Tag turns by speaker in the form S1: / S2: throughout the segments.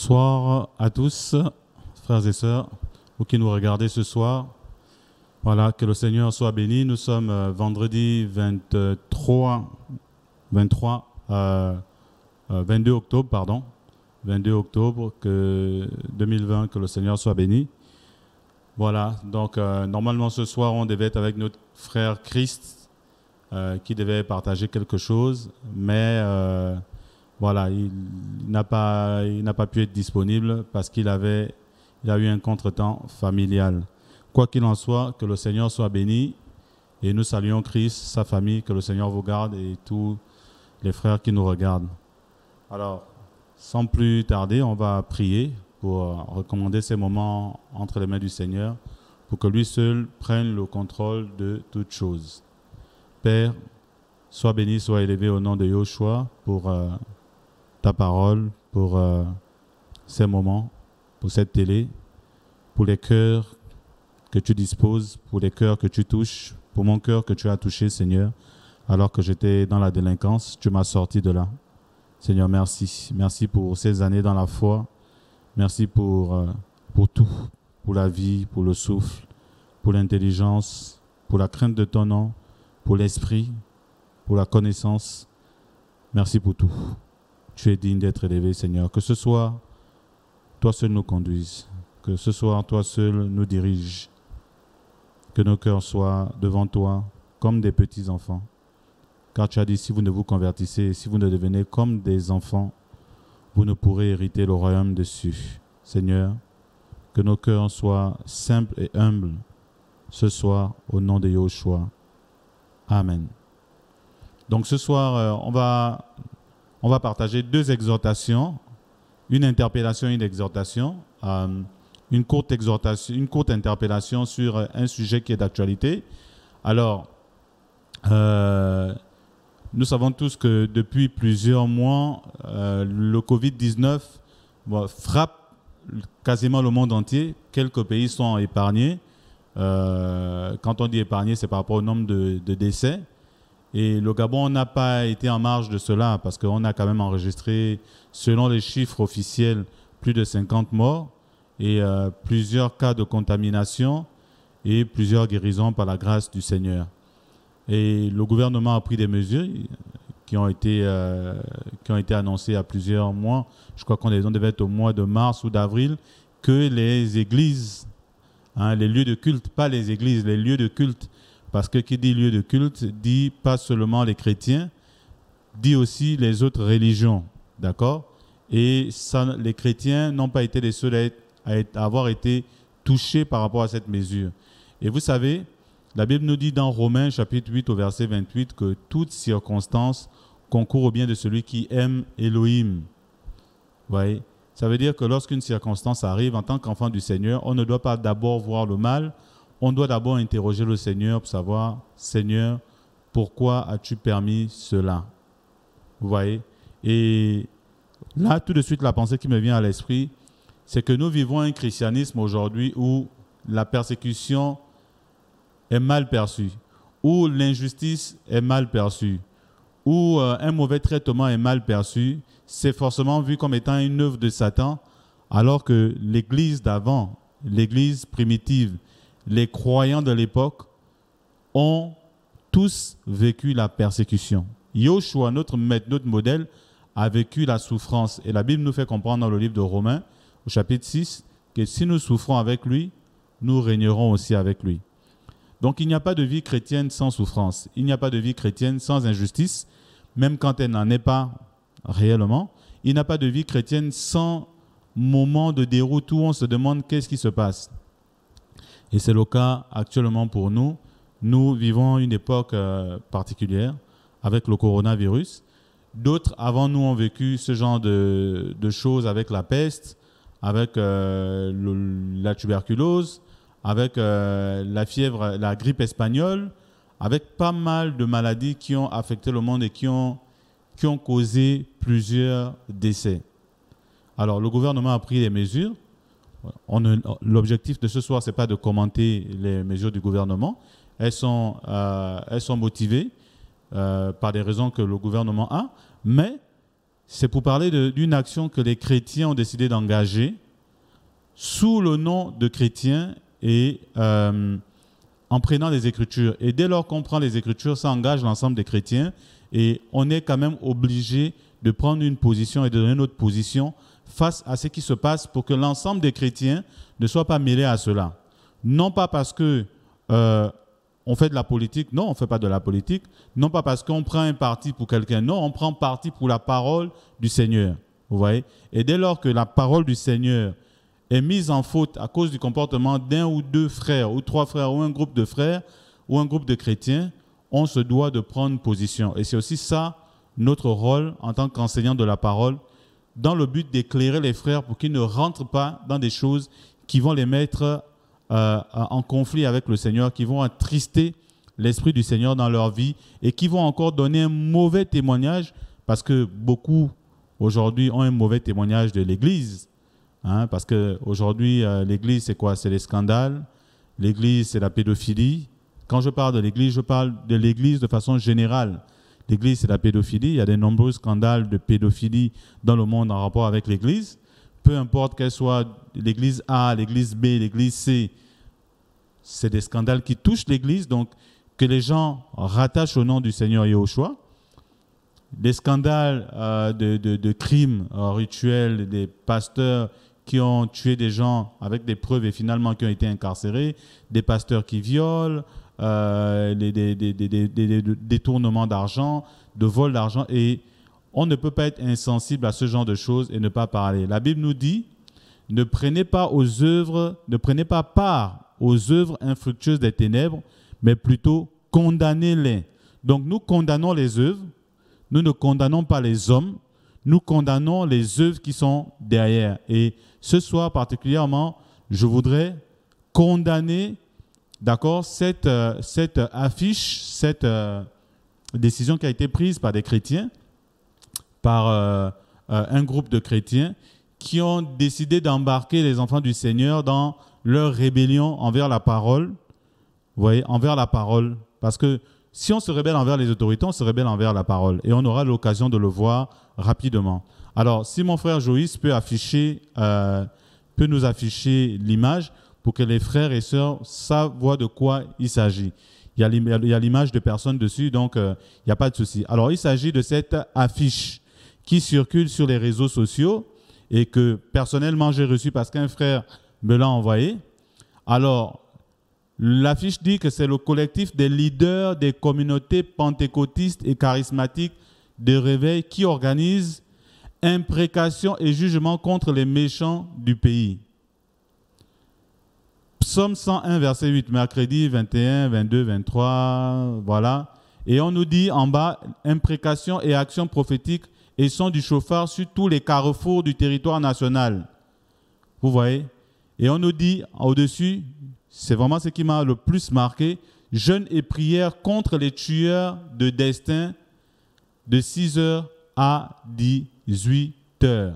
S1: Bonsoir à tous, frères et sœurs, vous qui nous regardez ce soir. Voilà, que le Seigneur soit béni. Nous sommes vendredi 22 octobre, 22 octobre 2020, que le Seigneur soit béni. Voilà, donc normalement ce soir, on devait être avec notre frère Christ qui devait partager quelque chose, mais voilà, il n'a pas pu être disponible parce il a eu un contretemps familial. Quoi qu'il en soit, que le Seigneur soit béni et nous saluons Christ, sa famille, que le Seigneur vous garde et tous les frères qui nous regardent. Alors, sans plus tarder, on va prier pour recommander ces moments entre les mains du Seigneur pour que lui seul prenne le contrôle de toutes choses. Père, sois béni, sois élevé au nom de Yoshua pour ta parole, pour ces moments, pour cette télé, pour les cœurs que tu disposes, pour les cœurs que tu touches, pour mon cœur que tu as touché, Seigneur, alors que j'étais dans la délinquance, tu m'as sorti de là. Seigneur, merci. Merci pour ces années dans la foi. Merci pour tout, pour la vie, pour le souffle, pour l'intelligence, pour la crainte de ton nom, pour l'esprit, pour la connaissance. Merci pour tout. Tu es digne d'être élevé, Seigneur. Que ce soir, toi seul nous conduise. Que ce soir, toi seul nous dirige. Que nos cœurs soient devant toi comme des petits enfants. Car tu as dit, si vous ne vous convertissez, si vous ne devenez comme des enfants, vous ne pourrez hériter le royaume dessus. Seigneur, que nos cœurs soient simples et humbles ce soir au nom de Yoshua. Amen. Donc ce soir, on va partager deux exhortations, une interpellation et une exhortation. Une courte interpellation sur un sujet qui est d'actualité. Alors, nous savons tous que depuis plusieurs mois, le Covid-19 frappe quasiment le monde entier. Quelques pays sont épargnés. Quand on dit épargnés, c'est par rapport au nombre de décès. Et le Gabon n'a pas été en marge de cela parce qu'on a quand même enregistré, selon les chiffres officiels, plus de 50 morts et plusieurs cas de contamination et plusieurs guérisons par la grâce du Seigneur. Et le gouvernement a pris des mesures qui ont été annoncées à plusieurs mois. Je crois qu'on devait être au mois de mars ou d'avril, que les églises, les lieux de culte, pas les églises, les lieux de culte, parce que qui dit lieu de culte dit pas seulement les chrétiens, dit aussi les autres religions, d'accord? Et ça, les chrétiens n'ont pas été les seuls à avoir été touchés par rapport à cette mesure. Et vous savez, la Bible nous dit dans Romains chapitre 8 au verset 28 que toute circonstance concourt au bien de celui qui aime Elohim. Vous voyez? Ça veut dire que lorsqu'une circonstance arrive, en tant qu'enfant du Seigneur, on ne doit pas d'abord voir le mal, on doit d'abord interroger le Seigneur pour savoir, Seigneur, pourquoi as-tu permis cela? Vous voyez? Et là, tout de suite, la pensée qui me vient à l'esprit, c'est que nous vivons un christianisme aujourd'hui où la persécution est mal perçue, où l'injustice est mal perçue, où un mauvais traitement est mal perçu. C'est forcément vu comme étant une œuvre de Satan, alors que l'Église d'avant, l'Église primitive, les croyants de l'époque ont tous vécu la persécution. Yoshua, notre maître, notre modèle, a vécu la souffrance. Et la Bible nous fait comprendre dans le livre de Romains, au chapitre 6, que si nous souffrons avec lui, nous régnerons aussi avec lui. Donc il n'y a pas de vie chrétienne sans souffrance. Il n'y a pas de vie chrétienne sans injustice, même quand elle n'en est pas réellement. Il n'y a pas de vie chrétienne sans moment de déroute où on se demande qu'est-ce qui se passe. Et c'est le cas actuellement pour nous. Nous vivons une époque particulière avec le coronavirus. D'autres avant nous ont vécu ce genre de choses avec la peste, avec la tuberculose, avec la fièvre, la grippe espagnole, avec pas mal de maladies qui ont affecté le monde et qui ont causé plusieurs décès. Alors, le gouvernement a pris des mesures. L'objectif de ce soir, ce n'est pas de commenter les mesures du gouvernement. Elles sont motivées par des raisons que le gouvernement a, mais c'est pour parler d'une action que les chrétiens ont décidé d'engager sous le nom de chrétiens et en prenant les Écritures. Et dès lors qu'on prend les Écritures, ça engage l'ensemble des chrétiens et on est quand même obligé de prendre une position et de donner notre position face à ce qui se passe pour que l'ensemble des chrétiens ne soient pas mêlés à cela. Non pas parce que on fait de la politique, non, on ne fait pas de la politique, non pas parce qu'on prend un parti pour quelqu'un, non, on prend parti pour la parole du Seigneur. Vous voyez? Et dès lors que la parole du Seigneur est mise en faute à cause du comportement d'un ou deux frères, ou trois frères, ou un groupe de frères, ou un groupe de chrétiens, on se doit de prendre position. Et c'est aussi ça, notre rôle en tant qu'enseignant de la parole, dans le but d'éclairer les frères pour qu'ils ne rentrent pas dans des choses qui vont les mettre en conflit avec le Seigneur, qui vont attrister l'Esprit du Seigneur dans leur vie et qui vont encore donner un mauvais témoignage, parce que beaucoup aujourd'hui ont un mauvais témoignage de l'Église. Parce qu'aujourd'hui, l'Église, c'est quoi? C'est les scandales. L'Église, c'est la pédophilie. Quand je parle de l'Église, je parle de l'Église de façon générale. L'Église, c'est la pédophilie. Il y a de nombreux scandales de pédophilie dans le monde en rapport avec l'Église. Peu importe qu'elle soit l'Église A, l'Église B, l'Église C, c'est des scandales qui touchent l'Église, donc que les gens rattachent au nom du Seigneur Yahushua. Des scandales de crimes rituels, des pasteurs qui ont tué des gens avec des preuves et finalement qui ont été incarcérés, des pasteurs qui violent, des détournements d'argent, de vol d'argent, et on ne peut pas être insensible à ce genre de choses et ne pas parler. La Bible nous dit, ne prenez pas part aux œuvres infructueuses des ténèbres, mais plutôt condamnez-les. Donc nous condamnons les œuvres, nous ne condamnons pas les hommes, nous condamnons les œuvres qui sont derrière. Et ce soir particulièrement, je voudrais condamner, d'accord, cette affiche, cette décision qui a été prise par des chrétiens, par un groupe de chrétiens qui ont décidé d'embarquer les enfants du Seigneur dans leur rébellion envers la parole. Vous voyez, envers la parole. Parce que si on se rebelle envers les autorités, on se rebelle envers la parole. Et on aura l'occasion de le voir rapidement. Alors, si mon frère Joïs peut nous afficher l'image pour que les frères et sœurs savent de quoi il s'agit. Il y a l'image de personnes dessus, donc il n'y a pas de souci. Alors, il s'agit de cette affiche qui circule sur les réseaux sociaux et que personnellement j'ai reçu parce qu'un frère me l'a envoyé. Alors, l'affiche dit que c'est le collectif des leaders des communautés pentecôtistes et charismatiques de réveil qui organise imprécations et jugements contre les méchants du pays. Psaume 101, verset 8, mercredi 21, 22, 23, voilà. Et on nous dit en bas, imprécations et actions prophétiques et son du chauffard sur tous les carrefours du territoire national. Vous voyez? Et on nous dit au-dessus, c'est vraiment ce qui m'a le plus marqué, jeûne et prière contre les tueurs de destin de 6h à 18h.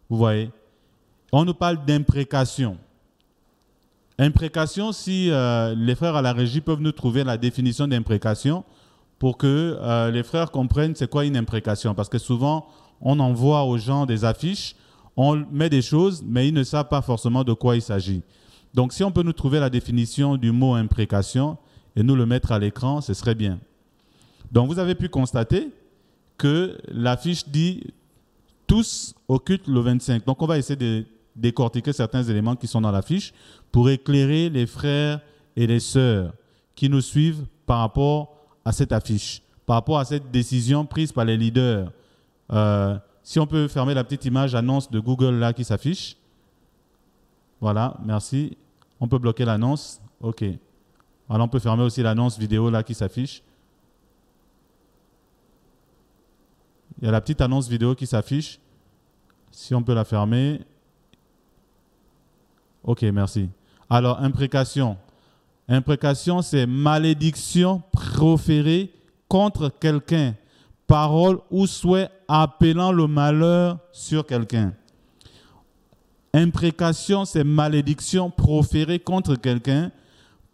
S1: Vous voyez? On nous parle d'imprécation. Imprécation, si les frères à la régie peuvent nous trouver la définition d'imprécation pour que les frères comprennent c'est quoi une imprécation. Parce que souvent, on envoie aux gens des affiches, on met des choses, mais ils ne savent pas forcément de quoi il s'agit. Donc, si on peut nous trouver la définition du mot imprécation et nous le mettre à l'écran, ce serait bien. Donc, vous avez pu constater que l'affiche dit « Tous au culte le 25 ». Donc, on va essayer de décortiquer certains éléments qui sont dans l'affiche pour éclairer les frères et les sœurs qui nous suivent par rapport à cette affiche, par rapport à cette décision prise par les leaders. Si on peut fermer la petite image annonce de Google là qui s'affiche. Voilà, merci. On peut bloquer l'annonce. OK. Alors, on peut fermer aussi l'annonce vidéo là qui s'affiche. Il y a la petite annonce vidéo qui s'affiche. Si on peut la fermer. OK, merci. Alors, imprécation. Imprécation, c'est malédiction proférée contre quelqu'un, parole ou souhait appelant le malheur sur quelqu'un. Imprécation, c'est malédiction proférée contre quelqu'un,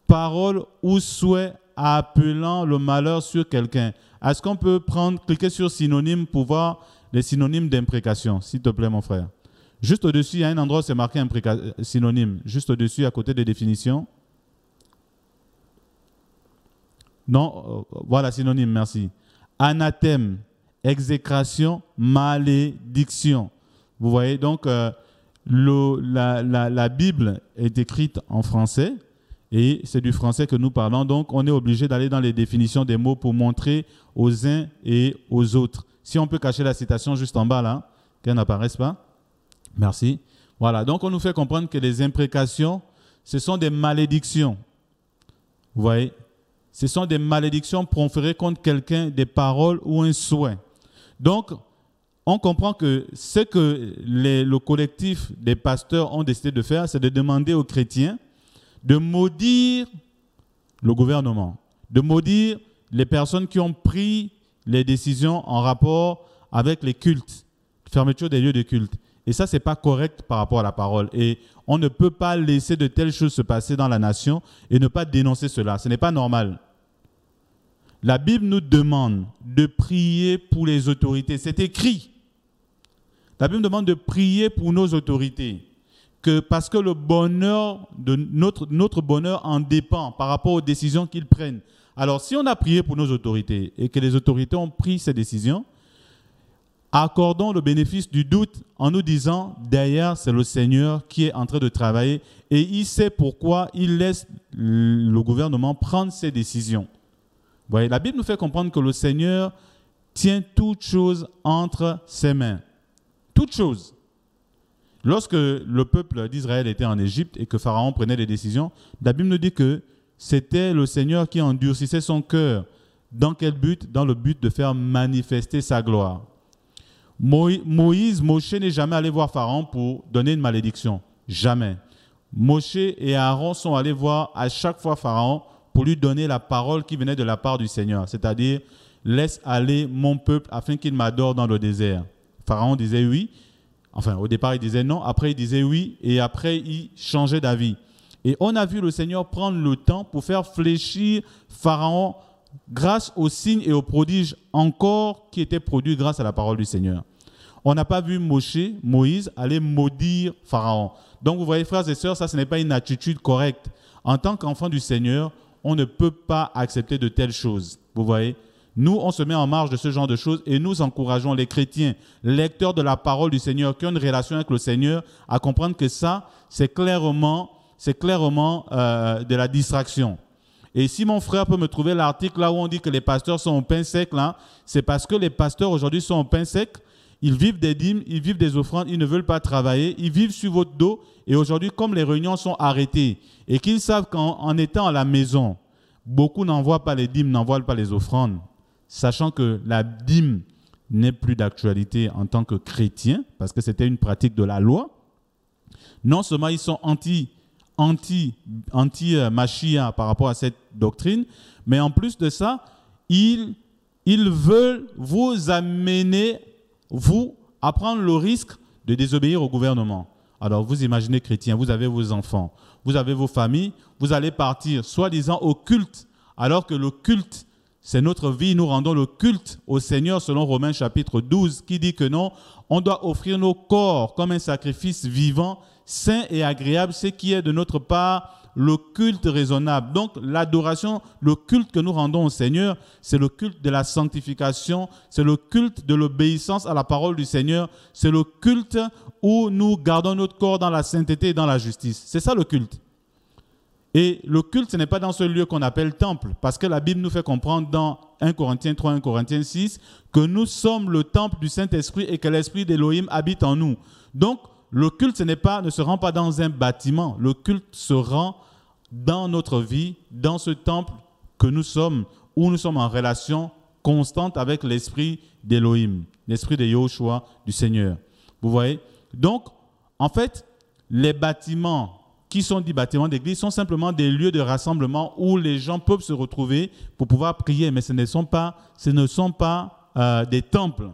S1: parole ou souhait appelant le malheur sur quelqu'un. Est-ce qu'on peut cliquer sur synonyme pour voir les synonymes d'imprécation, s'il te plaît, mon frère. Juste au-dessus, il y a un endroit où c'est marqué synonyme. Juste au-dessus, à côté des définitions. Non, voilà, synonyme, merci. Anathème, exécration, malédiction. Vous voyez, donc, la Bible est écrite en français et c'est du français que nous parlons. Donc, on est obligé d'aller dans les définitions des mots pour montrer aux uns et aux autres. Si on peut cacher la citation juste en bas, là, qu'elle n'apparaisse pas. Merci. Voilà, donc on nous fait comprendre que les imprécations, ce sont des malédictions. Vous voyez, ce sont des malédictions proférées contre quelqu'un, des paroles ou un souhait. Donc, on comprend que ce que le collectif des pasteurs ont décidé de faire, c'est de demander aux chrétiens de maudire le gouvernement, de maudire les personnes qui ont pris les décisions en rapport avec les cultes, fermeture des lieux de culte. Et ça, ce n'est pas correct par rapport à la parole. Et on ne peut pas laisser de telles choses se passer dans la nation et ne pas dénoncer cela. Ce n'est pas normal. La Bible nous demande de prier pour les autorités. C'est écrit. La Bible demande de prier pour nos autorités. Parce que le bonheur de notre bonheur en dépend par rapport aux décisions qu'ils prennent. Alors, si on a prié pour nos autorités et que les autorités ont pris ces décisions, accordons le bénéfice du doute en nous disant, derrière, c'est le Seigneur qui est en train de travailler et il sait pourquoi il laisse le gouvernement prendre ses décisions. Vous voyez, la Bible nous fait comprendre que le Seigneur tient toutes choses entre ses mains. Toutes choses. Lorsque le peuple d'Israël était en Égypte et que Pharaon prenait des décisions, la Bible nous dit que c'était le Seigneur qui endurcissait son cœur. Dans quel but? Dans le but de faire manifester sa gloire. Moshe n'est jamais allé voir Pharaon pour donner une malédiction. Jamais. Moshe et Aaron sont allés voir à chaque fois Pharaon pour lui donner la parole qui venait de la part du Seigneur. C'est-à-dire, laisse aller mon peuple afin qu'il m'adore dans le désert. Pharaon disait oui. Enfin, au départ, il disait non. Après, il disait oui. Et après, il changeait d'avis. Et on a vu le Seigneur prendre le temps pour faire fléchir Pharaon grâce aux signes et aux prodiges encore qui étaient produits grâce à la parole du Seigneur. On n'a pas vu Moïse aller maudire Pharaon. Donc vous voyez, frères et sœurs, ça ce n'est pas une attitude correcte. En tant qu'enfant du Seigneur, on ne peut pas accepter de telles choses. Vous voyez, nous, on se met en marge de ce genre de choses et nous encourageons les chrétiens, lecteurs de la parole du Seigneur, qui ont une relation avec le Seigneur, à comprendre que ça, c'est clairement de la distraction. Et si mon frère peut me trouver l'article là où on dit que les pasteurs sont au pain sec, là, c'est parce que les pasteurs aujourd'hui sont au pain sec. Ils vivent des dîmes, ils vivent des offrandes, ils ne veulent pas travailler, ils vivent sur votre dos. Et aujourd'hui, comme les réunions sont arrêtées et qu'ils savent qu'en étant à la maison, beaucoup n'envoient pas les dîmes, n'envoient pas les offrandes, sachant que la dîme n'est plus d'actualité en tant que chrétien, parce que c'était une pratique de la loi. Non seulement ils sont anti-Machia par rapport à cette doctrine, mais en plus de ça, ils veulent vous amener, vous, à prendre le risque de désobéir au gouvernement. Alors vous imaginez chrétien, vous avez vos enfants, vous avez vos familles, vous allez partir soi-disant au culte, alors que le culte, c'est notre vie, nous rendons le culte au Seigneur selon Romains chapitre 12 qui dit que non, on doit offrir nos corps comme un sacrifice vivant, saint et agréable, ce qui est de notre part le culte raisonnable. Donc l'adoration, le culte que nous rendons au Seigneur, c'est le culte de la sanctification, c'est le culte de l'obéissance à la parole du Seigneur, c'est le culte où nous gardons notre corps dans la sainteté et dans la justice. C'est ça le culte. Et le culte, ce n'est pas dans ce lieu qu'on appelle temple, parce que la Bible nous fait comprendre dans 1 Corinthiens 3, 1 Corinthiens 6, que nous sommes le temple du Saint-Esprit et que l'Esprit d'Élohim habite en nous. Donc, le culte ne se rend pas dans un bâtiment. Le culte se rend dans notre vie, dans ce temple que nous sommes, où nous sommes en relation constante avec l'Esprit d'Élohim, l'Esprit de Yahushua, du Seigneur. Vous voyez? Donc, en fait, les bâtiments qui sont dits bâtiments d'église sont simplement des lieux de rassemblement où les gens peuvent se retrouver pour pouvoir prier, mais ce ne sont pas des temples.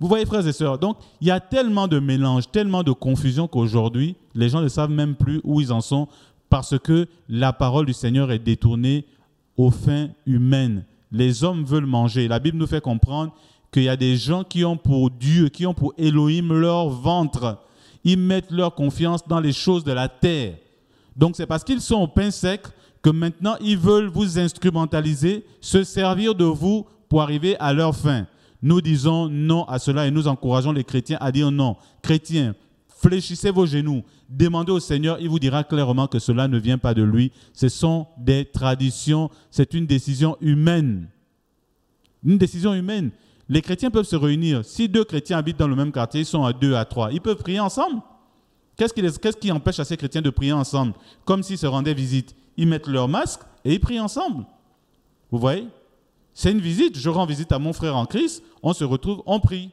S1: Vous voyez, frères et sœurs, donc il y a tellement de mélange, tellement de confusion qu'aujourd'hui, les gens ne savent même plus où ils en sont parce que la parole du Seigneur est détournée aux fins humaines. Les hommes veulent manger. La Bible nous fait comprendre qu'il y a des gens qui ont pour Dieu, qui ont pour Elohim leur ventre. Ils mettent leur confiance dans les choses de la terre. Donc c'est parce qu'ils sont au pain sec que maintenant ils veulent vous instrumentaliser, se servir de vous pour arriver à leur fin. Nous disons non à cela et nous encourageons les chrétiens à dire non. Chrétiens, fléchissez vos genoux, demandez au Seigneur, il vous dira clairement que cela ne vient pas de lui. Ce sont des traditions, c'est une décision humaine. Une décision humaine. Les chrétiens peuvent se réunir. Si deux chrétiens habitent dans le même quartier, ils sont à 2, à 3. Ils peuvent prier ensemble. Qu'est-ce qui empêche à ces chrétiens de prier ensemble? Comme s'ils se rendaient visite. Ils mettent leur masque et ils prient ensemble. Vous voyez? C'est une visite. Je rends visite à mon frère en Christ. On se retrouve, on prie.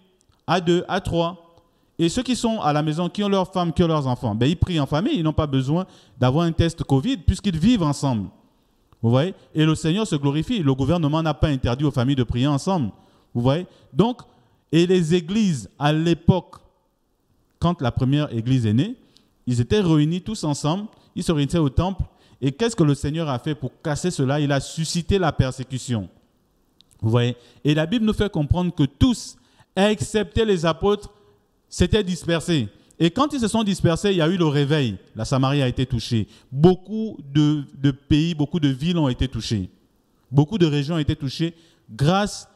S1: À 2, à 3. Et ceux qui sont à la maison, qui ont leurs femmes, qui ont leurs enfants, ben, ils prient en famille. Ils n'ont pas besoin d'avoir un test Covid puisqu'ils vivent ensemble. Vous voyez? Et le Seigneur se glorifie. Le gouvernement n'a pas interdit aux familles de prier ensemble. Vous voyez? Donc, et les églises, à l'époque, quand la première église est née, ils étaient réunis tous ensemble, ils se réunissaient au temple. Et qu'est-ce que le Seigneur a fait pour casser cela? Il a suscité la persécution. Vous voyez? Et la Bible nous fait comprendre que tous, excepté les apôtres, s'étaient dispersés. Et quand ils se sont dispersés, il y a eu le réveil. La Samarie a été touchée. Beaucoup de pays, beaucoup de villes ont été touchées. Beaucoup de régions ont été touchées grâce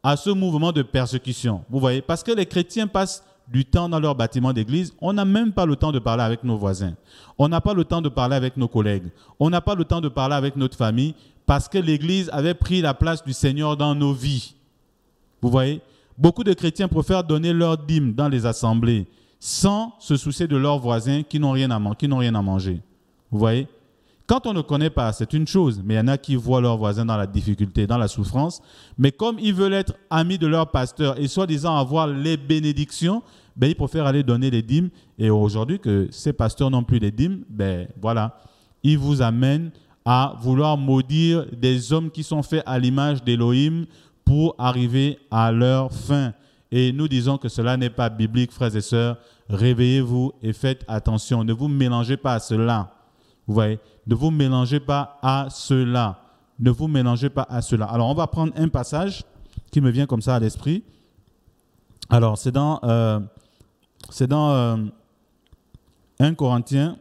S1: à ce mouvement de persécution. Vous voyez, parce que les chrétiens passent du temps dans leur bâtiment d'église, on n'a même pas le temps de parler avec nos voisins. On n'a pas le temps de parler avec nos collègues. On n'a pas le temps de parler avec notre famille parce que l'église avait pris la place du Seigneur dans nos vies. Vous voyez, beaucoup de chrétiens préfèrent donner leur dîme dans les assemblées sans se soucier de leurs voisins qui n'ont rien à manger. Vous voyez? Quand on ne connaît pas, c'est une chose, mais il y en a qui voient leurs voisins dans la difficulté, dans la souffrance. Mais comme ils veulent être amis de leur pasteur et soi-disant avoir les bénédictions, ben, ils préfèrent aller donner les dîmes. Et aujourd'hui, que ces pasteurs n'ont plus les dîmes, ben, voilà, ils vous amènent à vouloir maudire des hommes qui sont faits à l'image d'Élohim pour arriver à leur fin. Et nous disons que cela n'est pas biblique, frères et sœurs. Réveillez-vous et faites attention. Ne vous mélangez pas à cela. Vous voyez, ne vous mélangez pas à cela. Ne vous mélangez pas à cela. Alors, on va prendre un passage qui me vient comme ça à l'esprit. Alors, c'est dans 1 Corinthiens,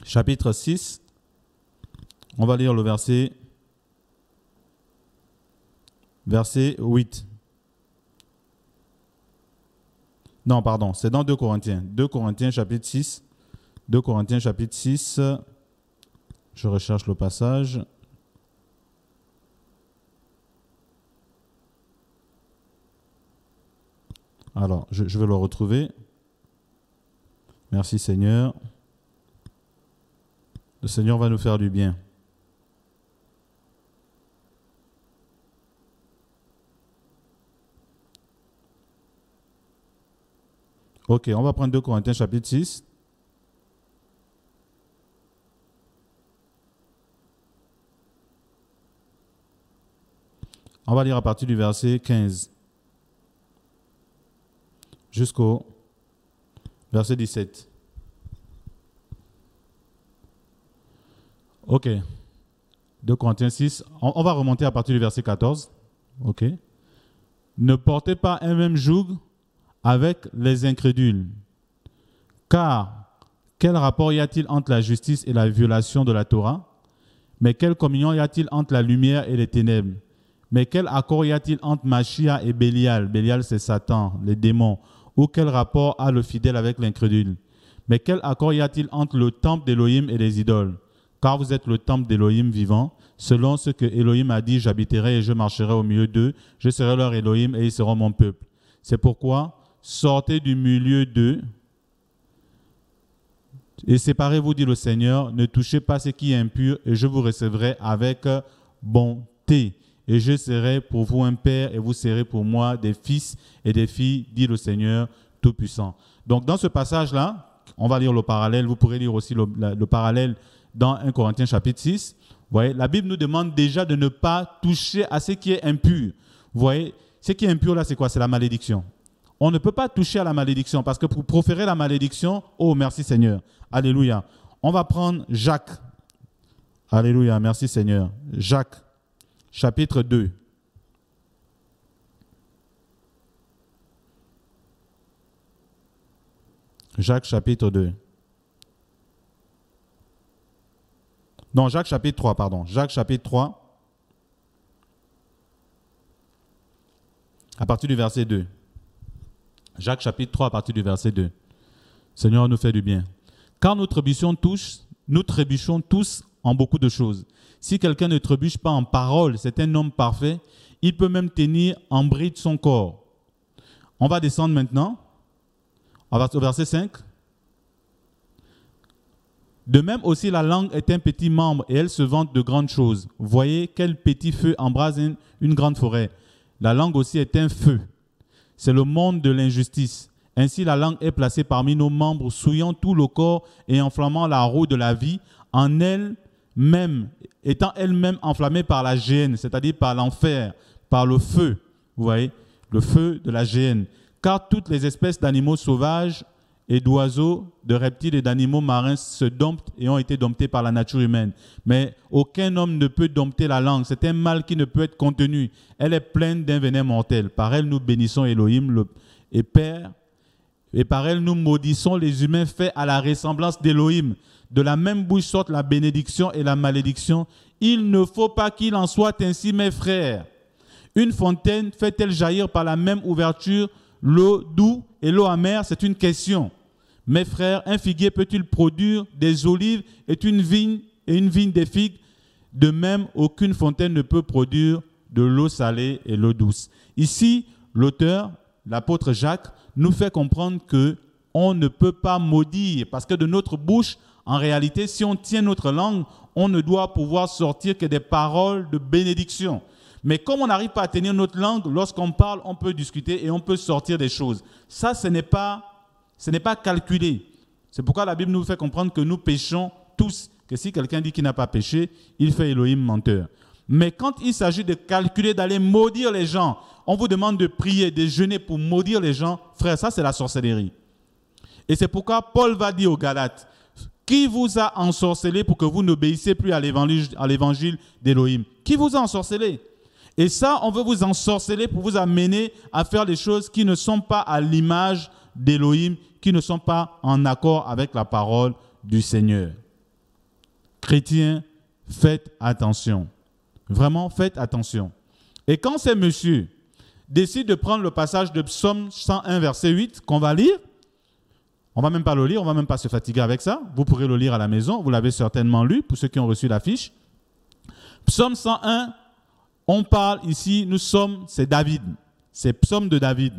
S1: chapitre 6. On va lire le verset 8. Non, pardon, c'est dans 2 Corinthiens. 2 Corinthiens, chapitre 6. 2 Corinthiens chapitre 6, je recherche le passage. Alors, je vais le retrouver. Merci Seigneur. Le Seigneur va nous faire du bien. Ok, on va prendre 2 Corinthiens chapitre 6. On va lire à partir du verset 15 jusqu'au verset 17. Ok. 2 Corinthiens 6. On va remonter à partir du verset 14. Ok. Ne portez pas un même joug avec les incrédules. Car quel rapport y a-t-il entre la justice et la violation de la Torah? Mais quelle communion y a-t-il entre la lumière et les ténèbres? Mais quel accord y a-t-il entre Machia et Bélial? Bélial, c'est Satan, les démons. Ou quel rapport a le fidèle avec l'incrédule? Mais quel accord y a-t-il entre le temple d'Élohim et les idoles? Car vous êtes le temple d'Élohim vivant, selon ce que Élohim a dit, j'habiterai et je marcherai au milieu d'eux, je serai leur Élohim et ils seront mon peuple. C'est pourquoi, sortez du milieu d'eux et séparez-vous, dit le Seigneur, ne touchez pas ce qui est impur et je vous recevrai avec bonté. Et je serai pour vous un père et vous serez pour moi des fils et des filles, dit le Seigneur Tout-Puissant. Donc dans ce passage-là, on va lire le parallèle, vous pourrez lire aussi le parallèle dans 1 Corinthiens chapitre 6. Vous voyez, la Bible nous demande déjà de ne pas toucher à ce qui est impur. Vous voyez, ce qui est impur là, c'est quoi? C'est la malédiction. On ne peut pas toucher à la malédiction parce que pour proférer la malédiction, oh merci Seigneur, alléluia. On va prendre Jacques. Alléluia, merci Seigneur. Jacques. Chapitre 2. Jacques chapitre 2. Non, Jacques chapitre 3, pardon. Jacques chapitre 3, à partir du verset 2. Jacques chapitre 3, à partir du verset 2. Seigneur nous fait du bien. Car nous trébuchons tous en beaucoup de choses. Si quelqu'un ne trébuche pas en parole, c'est un homme parfait. Il peut même tenir en bride son corps. On va descendre maintenant au verset 5. De même aussi, la langue est un petit membre et elle se vante de grandes choses. Voyez quel petit feu embrase une grande forêt. La langue aussi est un feu. C'est le monde de l'injustice. Ainsi, la langue est placée parmi nos membres, souillant tout le corps et enflammant la roue de la vie, en elle-même, étant elle-même enflammée par la géhenne, c'est-à-dire par l'enfer, par le feu. Vous voyez, le feu de la géhenne. Car toutes les espèces d'animaux sauvages et d'oiseaux, de reptiles et d'animaux marins se domptent et ont été domptés par la nature humaine. Mais aucun homme ne peut dompter la langue. C'est un mal qui ne peut être contenu. Elle est pleine d'un venin mortel. Par elle, nous bénissons Elohim et Père. Et par elle, nous maudissons les humains faits à la ressemblance d'Elohim. De la même bouche sortent la bénédiction et la malédiction. Il ne faut pas qu'il en soit ainsi, mes frères. Une fontaine fait-elle jaillir par la même ouverture l'eau douce et l'eau amère? C'est une question. Mes frères, un figuier peut-il produire des olives et une vigne des figues? De même, aucune fontaine ne peut produire de l'eau salée et l'eau douce. Ici, l'auteur, l'apôtre Jacques, nous fait comprendre qu'on ne peut pas maudire, parce que de notre bouche, en réalité, si on tient notre langue, on ne doit pouvoir sortir que des paroles de bénédiction. Mais comme on n'arrive pas à tenir notre langue, lorsqu'on parle, on peut discuter et on peut sortir des choses. Ça, ce n'est pas calculé. C'est pourquoi la Bible nous fait comprendre que nous péchons tous, que si quelqu'un dit qu'il n'a pas péché, il fait Elohim menteur. Mais quand il s'agit de calculer, d'aller maudire les gens, on vous demande de prier, de jeûner pour maudire les gens, frère, ça c'est la sorcellerie. Et c'est pourquoi Paul va dire aux Galates, qui vous a ensorcelé pour que vous n'obéissiez plus à l'évangile d'Elohim? Qui vous a ensorcelé? Et ça, on veut vous ensorceler pour vous amener à faire des choses qui ne sont pas à l'image d'Elohim, qui ne sont pas en accord avec la parole du Seigneur. Chrétiens, faites attention. Vraiment, faites attention. Et quand ces messieurs décident de prendre le passage de Psaume 101, verset 8, qu'on va lire, on ne va même pas le lire, on ne va même pas se fatiguer avec ça. Vous pourrez le lire à la maison, vous l'avez certainement lu, pour ceux qui ont reçu la fiche. Psaume 101, on parle ici, c'est David. C'est Psaume de David.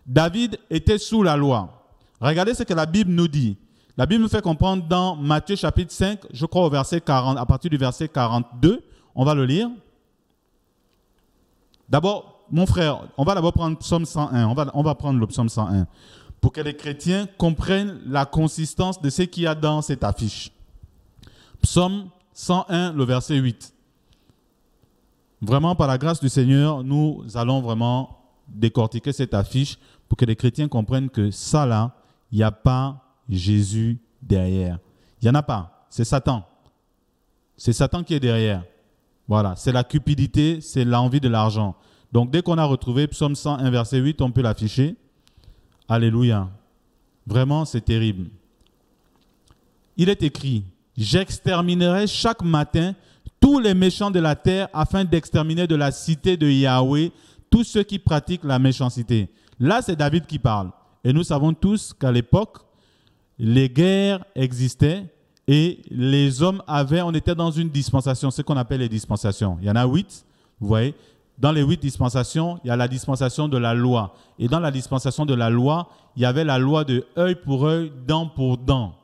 S1: David était sous la loi. Regardez ce que la Bible nous dit. La Bible nous fait comprendre dans Matthieu chapitre 5, je crois au verset 40, à partir du verset 42, on va le lire. D'abord, mon frère, on va d'abord prendre Psaume 101. On va prendre le Psaume 101 pour que les chrétiens comprennent la consistance de ce qu'il y a dans cette affiche. Psaume 101, le verset 8. Vraiment, par la grâce du Seigneur, nous allons vraiment décortiquer cette affiche pour que les chrétiens comprennent que ça là, il n'y a pas Jésus derrière. Il n'y en a pas. C'est Satan. C'est Satan qui est derrière. Voilà. C'est la cupidité, c'est l'envie de l'argent. Donc, dès qu'on a retrouvé Psaume 101, verset 8, on peut l'afficher. Alléluia. Vraiment, c'est terrible. Il est écrit, « J'exterminerai chaque matin tous les méchants de la terre afin d'exterminer de la cité de Yahweh tous ceux qui pratiquent la méchanceté. » Là, c'est David qui parle. Et nous savons tous qu'à l'époque, les guerres existaient et les hommes on était dans une dispensation, ce qu'on appelle les dispensations. Il y en a 8, vous voyez. Dans les 8 dispensations, il y a la dispensation de la loi. Et dans la dispensation de la loi, il y avait la loi de œil pour œil, dent pour dent.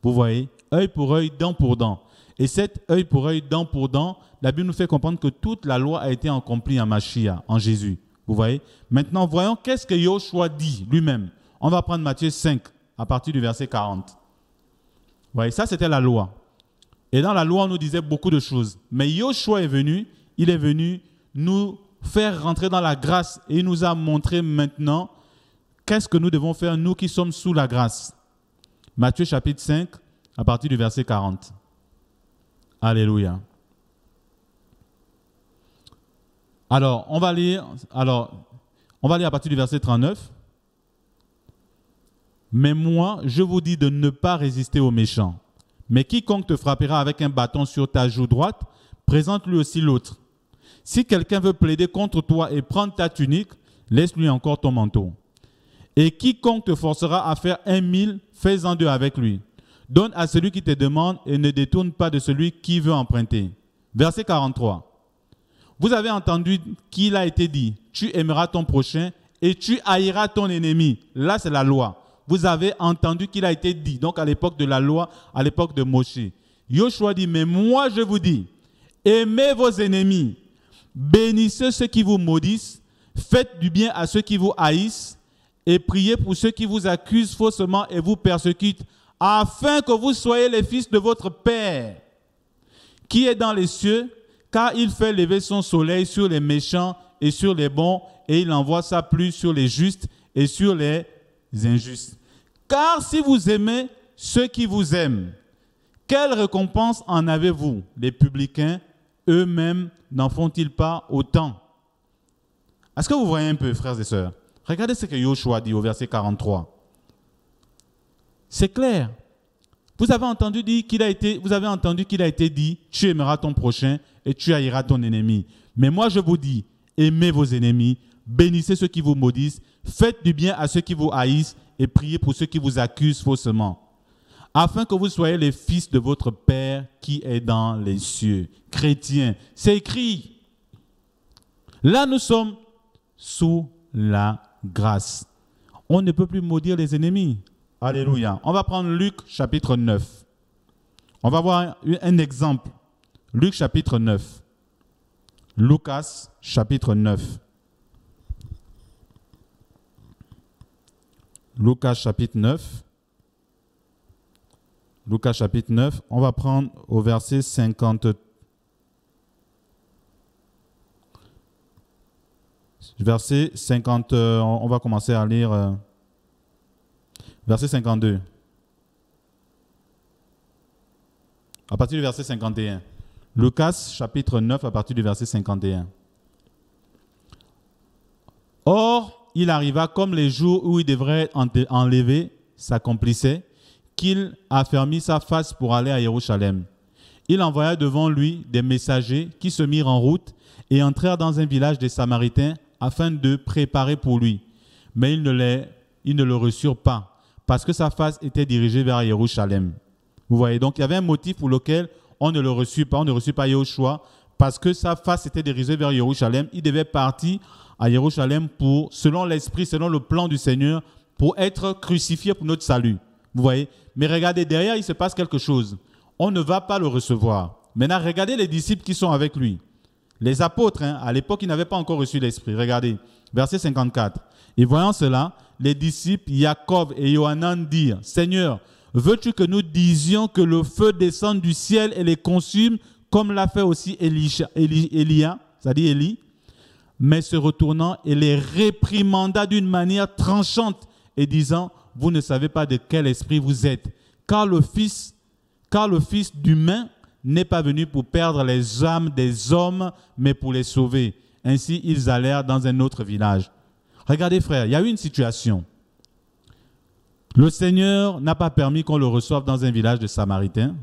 S1: Vous voyez, œil pour œil, dent pour dent. Et cet œil pour œil, dent pour dent, la Bible nous fait comprendre que toute la loi a été accomplie en Mashiach, en Jésus. Vous voyez? Maintenant, voyons qu'est-ce que Yoshua dit lui-même. On va prendre Matthieu 5, à partir du verset 40. Vous voyez, ça c'était la loi. Et dans la loi, on nous disait beaucoup de choses. Mais Yoshua est venu, il est venu nous faire rentrer dans la grâce et il nous a montré maintenant qu'est-ce que nous devons faire, nous qui sommes sous la grâce. Matthieu chapitre 5, à partir du verset 40. Alléluia. Alors, on va lire à partir du verset 39. Mais moi, je vous dis de ne pas résister aux méchants. Mais quiconque te frappera avec un bâton sur ta joue droite, présente-lui aussi l'autre. Si quelqu'un veut plaider contre toi et prendre ta tunique, laisse-lui encore ton manteau. Et quiconque te forcera à faire 1 000, fais-en 2 avec lui. Donne à celui qui te demande et ne détourne pas de celui qui veut emprunter. Verset 43. Vous avez entendu qu'il a été dit, tu aimeras ton prochain et tu haïras ton ennemi. Là, c'est la loi. Vous avez entendu qu'il a été dit, donc à l'époque de la loi, à l'époque de Moshe. Yoshua dit, mais moi je vous dis, aimez vos ennemis, bénissez ceux qui vous maudissent, faites du bien à ceux qui vous haïssent et priez pour ceux qui vous accusent faussement et vous persécutent, afin que vous soyez les fils de votre Père, qui est dans les cieux, car il fait lever son soleil sur les méchants et sur les bons, et il envoie sa pluie sur les justes et sur les injustes. Car si vous aimez ceux qui vous aiment, quelle récompense en avez-vous? Les publicains eux-mêmes n'en font-ils pas autant? Est-ce que vous voyez un peu, frères et sœurs? Regardez ce que Yoshua dit au verset 43. C'est clair. Vous avez entendu qu'il a été dit, tu aimeras ton prochain et tu haïras ton ennemi. Mais moi je vous dis, aimez vos ennemis, bénissez ceux qui vous maudissent, faites du bien à ceux qui vous haïssent et priez pour ceux qui vous accusent faussement, afin que vous soyez les fils de votre Père qui est dans les cieux. Chrétiens, c'est écrit. Là, nous sommes sous la grâce. On ne peut plus maudire les ennemis. Alléluia. On va prendre Luc chapitre 9. On va voir un exemple. Luc chapitre 9. Lucas chapitre 9. Lucas chapitre 9. Lucas chapitre 9. On va prendre au verset 50. Verset 50. On va commencer à lire. Verset 52. À partir du verset 51. Lucas chapitre 9 à partir du verset 51. Or, il arriva comme les jours où il devrait être enlevé s'accomplissaient, qu'il affermit sa face pour aller à Jérusalem. Il envoya devant lui des messagers qui se mirent en route et entrèrent dans un village des Samaritains afin de préparer pour lui. Mais ils ne le reçurent pas, parce que sa face était dirigée vers Jérusalem. Vous voyez, donc il y avait un motif pour lequel on ne le reçut pas, on ne reçut pas Yoshua, parce que sa face était dirigée vers Jérusalem. Il devait partir à Jérusalem pour, selon l'esprit, selon le plan du Seigneur, pour être crucifié pour notre salut. Vous voyez, mais regardez, derrière, il se passe quelque chose. On ne va pas le recevoir. Maintenant, regardez les disciples qui sont avec lui. Les apôtres, à l'époque, ils n'avaient pas encore reçu l'esprit. Regardez, verset 54. Et voyant cela, les disciples Jacob et Johanan dirent, « Seigneur, veux-tu que nous disions que le feu descende du ciel et les consume, comme l'a fait aussi Élia, c'est-à-dire Élie ?» Mais se retournant, il les réprimanda d'une manière tranchante et disant, « Vous ne savez pas de quel esprit vous êtes, car le Fils d'humain n'est pas venu pour perdre les âmes des hommes, mais pour les sauver. » Ainsi, ils allèrent dans un autre village. Regardez, frères, il y a eu une situation. Le Seigneur n'a pas permis qu'on le reçoive dans un village de Samaritains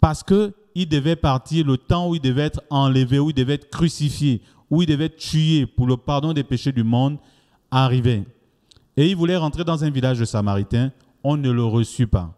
S1: parce qu'il devait partir le temps où il devait être enlevé, où il devait être crucifié, où il devait être tué pour le pardon des péchés du monde, arrivait. Et il voulait rentrer dans un village de Samaritains, on ne le reçut pas.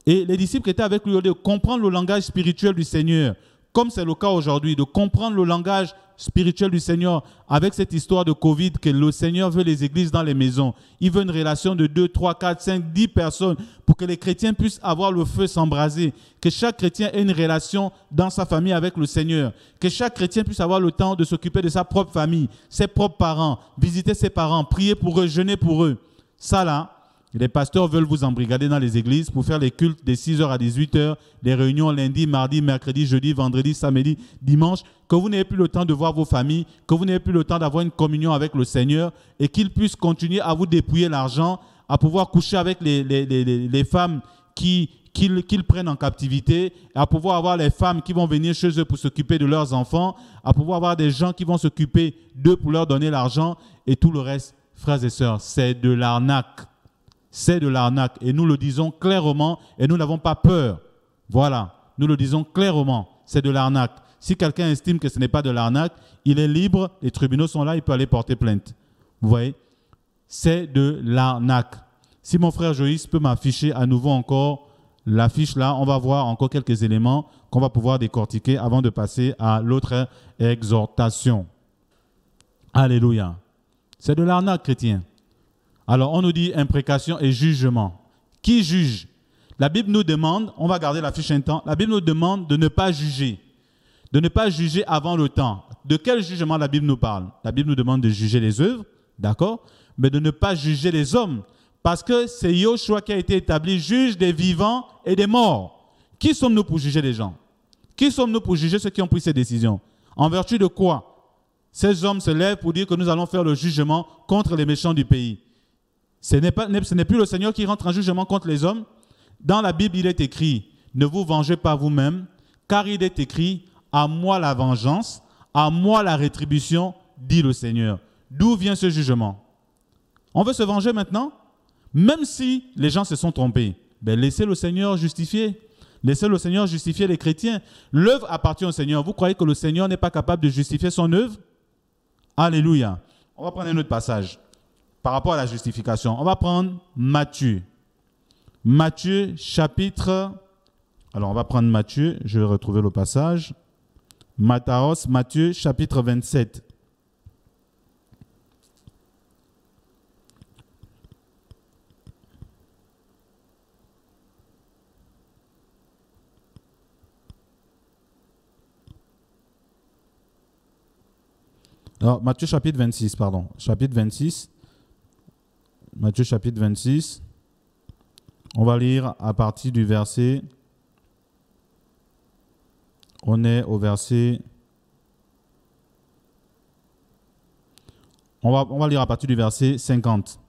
S1: Et les disciples qui étaient avec lui, de comprendre le langage spirituel du Seigneur, comme c'est le cas aujourd'hui, de comprendre le langage spirituel du Seigneur avec cette histoire de Covid, que le Seigneur veut les églises dans les maisons. Il veut une relation de 2, 3, 4, 5, 10 personnes pour que les chrétiens puissent avoir le feu s'embraser, que chaque chrétien ait une relation dans sa famille avec le Seigneur, que chaque chrétien puisse avoir le temps de s'occuper de sa propre famille, ses propres parents, visiter ses parents, prier pour eux, jeûner pour eux. Ça là, les pasteurs veulent vous embrigader dans les églises pour faire les cultes de 6h à 18h, les réunions lundi, mardi, mercredi, jeudi, vendredi, samedi, dimanche, que vous n'ayez plus le temps de voir vos familles, que vous n'ayez plus le temps d'avoir une communion avec le Seigneur et qu'ils puissent continuer à vous dépouiller l'argent, à pouvoir coucher avec les femmes qu'ils prennent en captivité, à pouvoir avoir les femmes qui vont venir chez eux pour s'occuper de leurs enfants, à pouvoir avoir des gens qui vont s'occuper d'eux pour leur donner l'argent et tout le reste, frères et sœurs, c'est de l'arnaque. c'est de l'arnaque. Et nous le disons clairement et nous n'avons pas peur. Voilà, nous le disons clairement, c'est de l'arnaque. Si quelqu'un estime que ce n'est pas de l'arnaque, il est libre, les tribunaux sont là, il peut aller porter plainte. Vous voyez? C'est de l'arnaque. Si mon frère Joïs peut m'afficher à nouveau encore l'affiche là, on va voir encore quelques éléments qu'on va pouvoir décortiquer avant de passer à l'autre exhortation. Alléluia. C'est de l'arnaque, chrétien. Alors, on nous dit imprécation et jugement. Qui juge? La Bible nous demande, on va garder l'affiche un temps, la Bible nous demande de ne pas juger. De ne pas juger avant le temps. De quel jugement la Bible nous parle? La Bible nous demande de juger les œuvres, d'accord? Mais de ne pas juger les hommes. Parce que c'est Yoshua qui a été établi juge des vivants et des morts. Qui sommes-nous pour juger les gens? Qui sommes-nous pour juger ceux qui ont pris ces décisions? En vertu de quoi? Ces hommes se lèvent pour dire que nous allons faire le jugement contre les méchants du pays. Ce n'est plus le Seigneur qui rentre en jugement contre les hommes. Dans la Bible, il est écrit, ne vous vengez pas vous-même, car il est écrit, à moi la vengeance, à moi la rétribution, dit le Seigneur. D'où vient ce jugement? On veut se venger maintenant? Même si les gens se sont trompés, ben laissez le Seigneur justifier. Laissez le Seigneur justifier les chrétiens. L'œuvre appartient au Seigneur. Vous croyez que le Seigneur n'est pas capable de justifier son œuvre? Alléluia. On va prendre un autre passage par rapport à la justification. On va prendre Matthieu. Matthieu chapitre... Alors on va prendre Matthieu, je vais retrouver le passage. Matthieu chapitre 27. Alors, Matthieu chapitre 26, pardon. Chapitre 26. Matthieu chapitre 26. On va lire à partir du verset... On est au verset... On va lire à partir du verset 50.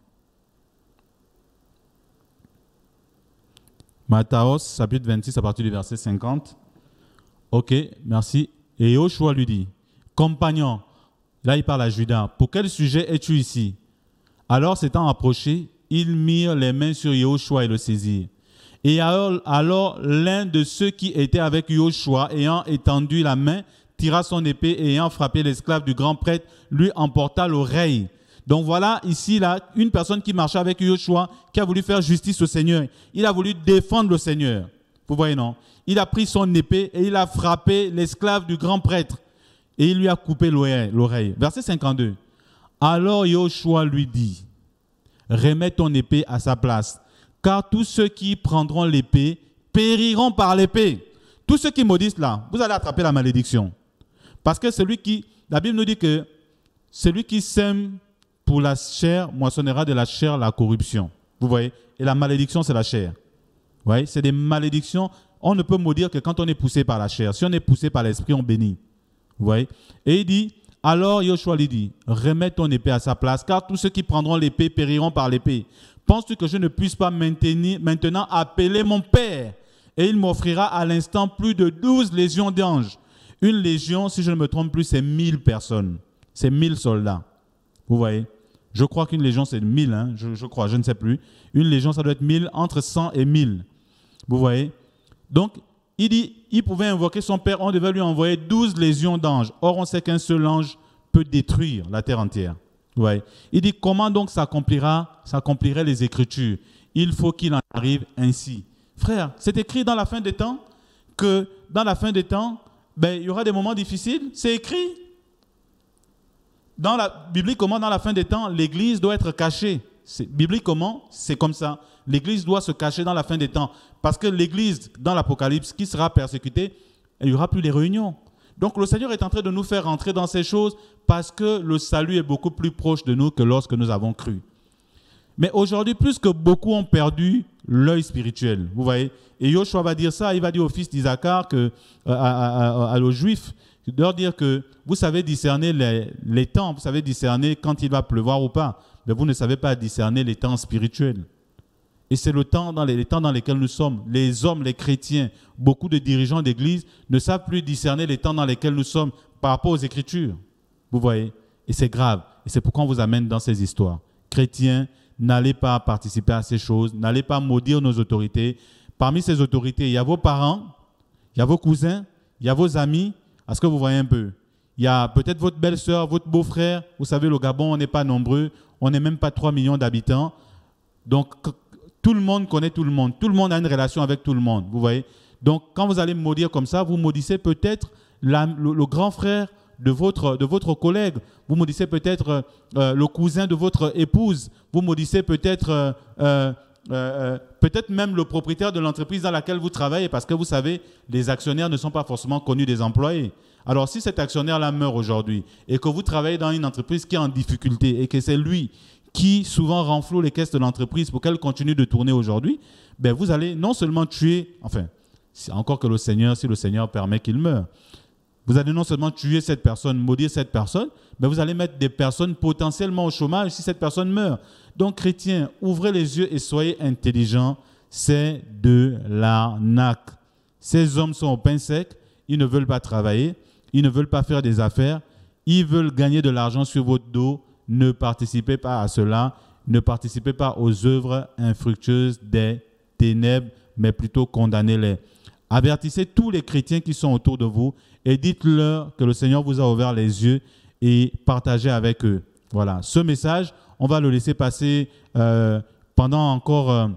S1: Matthieu chapitre 26 à partir du verset 50. Ok, merci. Et Yoshua lui dit, compagnon, là il parle à Judas, pour quel sujet es-tu ici? Alors s'étant approché, ils mirent les mains sur Yoshua et le saisirent. Et alors l'un de ceux qui étaient avec Yoshua, ayant étendu la main, tira son épée et ayant frappé l'esclave du grand prêtre, lui emporta l'oreille. Donc voilà ici là une personne qui marchait avec Yoshua, qui a voulu faire justice au Seigneur. Il a voulu défendre le Seigneur. Vous voyez non? Il a pris son épée et il a frappé l'esclave du grand prêtre. Et il lui a coupé l'oreille. Verset 52. Alors Yoshua lui dit, remets ton épée à sa place, car tous ceux qui prendront l'épée périront par l'épée. Tous ceux qui maudissent là, vous allez attraper la malédiction. Parce que la Bible nous dit que celui qui sème pour la chair moissonnera de la chair la corruption. Vous voyez? Et la malédiction, c'est la chair. Vous voyez? C'est des malédictions. On ne peut maudire que quand on est poussé par la chair. Si on est poussé par l'esprit, on bénit. Vous voyez? Et il dit, alors Yoshua lui dit, remets ton épée à sa place, car tous ceux qui prendront l'épée périront par l'épée. Penses-tu que je ne puisse pas maintenant appeler mon Père et il m'offrira à l'instant plus de 12 légions d'anges? Une légion, si je ne me trompe plus, c'est 1000 personnes. C'est 1000 soldats. Vous voyez? Je crois qu'une légion, c'est 1000. Hein? Je crois, je ne sais plus. Une légion, ça doit être 1000, entre 100 et 1000. Vous voyez? Donc, il dit, il pouvait invoquer son Père, on devait lui envoyer 12 légions d'anges. Or, on sait qu'un seul ange peut détruire la terre entière. Ouais. Il dit, comment donc s'accompliraient les Écritures? Il faut qu'il en arrive ainsi. Frère, c'est écrit dans la fin des temps que dans la fin des temps, il y aura des moments difficiles. C'est écrit. Bibliquement, dans la fin des temps, l'Église doit être cachée. Bibliquement, c'est comme ça. L'Église doit se cacher dans la fin des temps. Parce que l'Église, dans l'Apocalypse, qui sera persécutée, il n'y aura plus les réunions. Donc le Seigneur est en train de nous faire rentrer dans ces choses parce que le salut est beaucoup plus proche de nous que lorsque nous avons cru. Mais aujourd'hui, plus que beaucoup ont perdu l'œil spirituel, vous voyez. Et Yoshua va dire ça, il va dire au fils d'Isaacar, aux Juifs, de leur dire que vous savez discerner les temps, vous savez discerner quand il va pleuvoir ou pas, mais vous ne savez pas discerner les temps spirituels. Et c'est les temps dans lesquels nous sommes. Les hommes, les chrétiens, beaucoup de dirigeants d'église ne savent plus discerner les temps dans lesquels nous sommes par rapport aux Écritures. Vous voyez? Et c'est grave. Et c'est pourquoi on vous amène dans ces histoires. Chrétiens, n'allez pas participer à ces choses, n'allez pas maudire nos autorités. Parmi ces autorités, il y a vos parents, il y a vos cousins, il y a vos amis. Est-ce que vous voyez un peu? Il y a peut-être votre belle-sœur, votre beau-frère. Vous savez, le Gabon, on n'est pas nombreux. On n'est même pas 3 millions d'habitants. Donc, tout le monde connaît tout le monde. Tout le monde a une relation avec tout le monde. Vous voyez? Donc, quand vous allez maudire comme ça, vous maudissez peut-être le grand frère de votre collègue. Vous maudissez peut-être le cousin de votre épouse. Vous maudissez peut-être peut-être même le propriétaire de l'entreprise dans laquelle vous travaillez, parce que vous savez, les actionnaires ne sont pas forcément connus des employés. Alors, si cet actionnaire-là meurt aujourd'hui et que vous travaillez dans une entreprise qui est en difficulté et que c'est lui qui souvent renfloue les caisses de l'entreprise pour qu'elle continue de tourner aujourd'hui, ben vous allez non seulement tuer, enfin, encore que si le Seigneur permet qu'il meure, vous allez non seulement tuer cette personne, maudire cette personne, mais vous allez mettre des personnes potentiellement au chômage si cette personne meurt. Donc, chrétiens, ouvrez les yeux et soyez intelligents. C'est de l'arnaque. Ces hommes sont au pain sec, ils ne veulent pas travailler, ils ne veulent pas faire des affaires, ils veulent gagner de l'argent sur votre dos. Ne participez pas à cela, ne participez pas aux œuvres infructueuses des ténèbres, mais plutôt condamnez-les. Avertissez tous les chrétiens qui sont autour de vous et dites-leur que le Seigneur vous a ouvert les yeux et partagez avec eux. Voilà, ce message, on va le laisser passer pendant encore...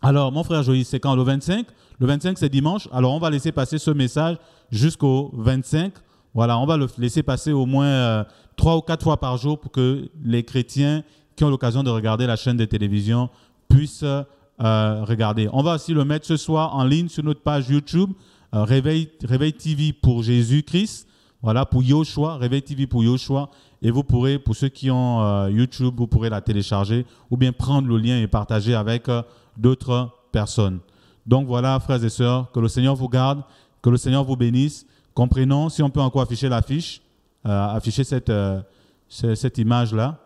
S1: Alors, mon frère Joïs, c'est quand? Le 25? Le 25, c'est dimanche. Alors, on va laisser passer ce message jusqu'au 25. Voilà, on va le laisser passer au moins 3 ou 4 fois par jour pour que les chrétiens qui ont l'occasion de regarder la chaîne de télévision puissent regarder. On va aussi le mettre ce soir en ligne sur notre page YouTube, Réveil TV pour Jésus-Christ. Voilà, pour Yoshua, Réveil TV pour Yoshua. Et vous pourrez, pour ceux qui ont YouTube, vous pourrez la télécharger ou bien prendre le lien et partager avec d'autres personnes. Donc voilà, frères et sœurs, que le Seigneur vous garde, que le Seigneur vous bénisse. Comprenons, si on peut encore afficher l'affiche, afficher cette image-là.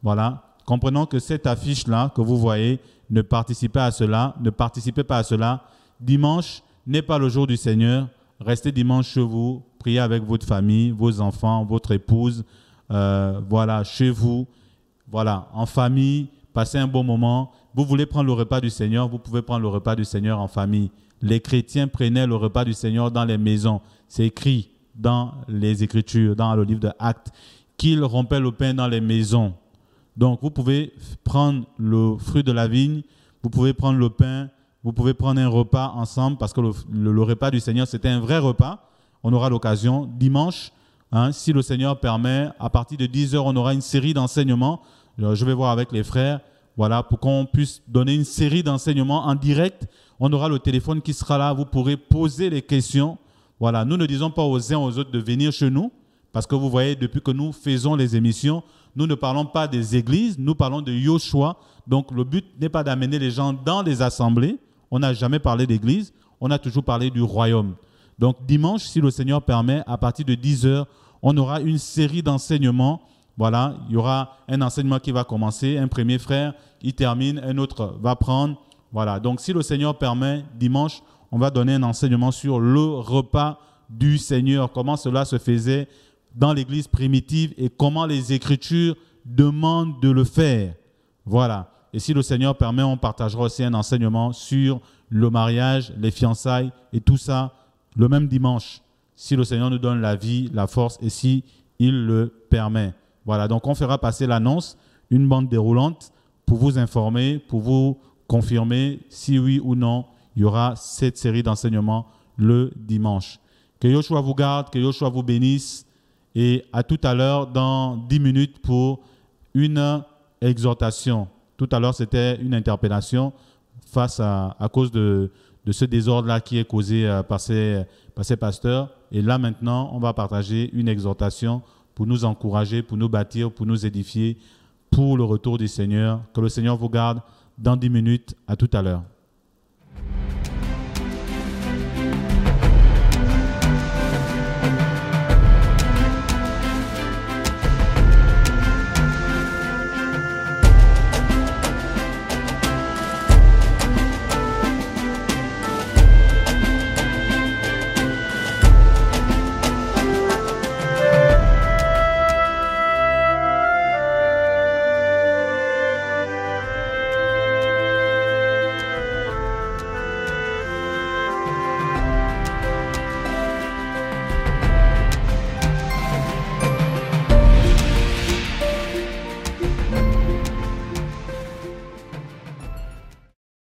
S1: Voilà. Comprenons que cette affiche-là que vous voyez, ne participez à cela, ne participez pas à cela. Dimanche n'est pas le jour du Seigneur. Restez dimanche chez vous, priez avec votre famille, vos enfants, votre épouse, voilà, chez vous, voilà, en famille, passez un bon moment. Vous voulez prendre le repas du Seigneur, vous pouvez prendre le repas du Seigneur en famille. Les chrétiens prenaient le repas du Seigneur dans les maisons. C'est écrit dans les Écritures, dans le livre de Actes, qu'ils rompaient le pain dans les maisons. Donc, vous pouvez prendre le fruit de la vigne, vous pouvez prendre le pain, vous pouvez prendre un repas ensemble, parce que le repas du Seigneur, c'était un vrai repas. On aura l'occasion dimanche, si le Seigneur permet, à partir de 10h, on aura une série d'enseignements. Je vais voir avec les frères, voilà, pour qu'on puisse donner une série d'enseignements en direct. On aura le téléphone qui sera là, vous pourrez poser les questions. Voilà, nous ne disons pas aux uns aux autres de venir chez nous, parce que vous voyez, depuis que nous faisons les émissions, nous ne parlons pas des églises, nous parlons de Yoshua. Donc, le but n'est pas d'amener les gens dans les assemblées. On n'a jamais parlé d'église, on a toujours parlé du royaume. Donc, dimanche, si le Seigneur permet, à partir de 10h, on aura une série d'enseignements. Voilà, il y aura un enseignement qui va commencer, un premier frère, il termine, un autre va prendre. Voilà, donc si le Seigneur permet, dimanche, on va donner un enseignement sur le repas du Seigneur, comment cela se faisait dans l'Église primitive et comment les Écritures demandent de le faire. Voilà. Et si le Seigneur permet, on partagera aussi un enseignement sur le mariage, les fiançailles et tout ça le même dimanche. Si le Seigneur nous donne la vie, la force et si il le permet. Voilà. Donc, on fera passer l'annonce, une bande déroulante pour vous informer, pour vous confirmer si oui ou non il y aura cette série d'enseignements le dimanche. Que Yoshua vous garde, que Yoshua vous bénisse. Et à tout à l'heure, dans 10 minutes pour une exhortation. Tout à l'heure, c'était une interpellation face à cause de ce désordre-là qui est causé par ces pasteurs. Et là, maintenant, on va partager une exhortation pour nous encourager, pour nous bâtir, pour nous édifier, pour le retour du Seigneur. Que le Seigneur vous garde dans 10 minutes. À tout à l'heure.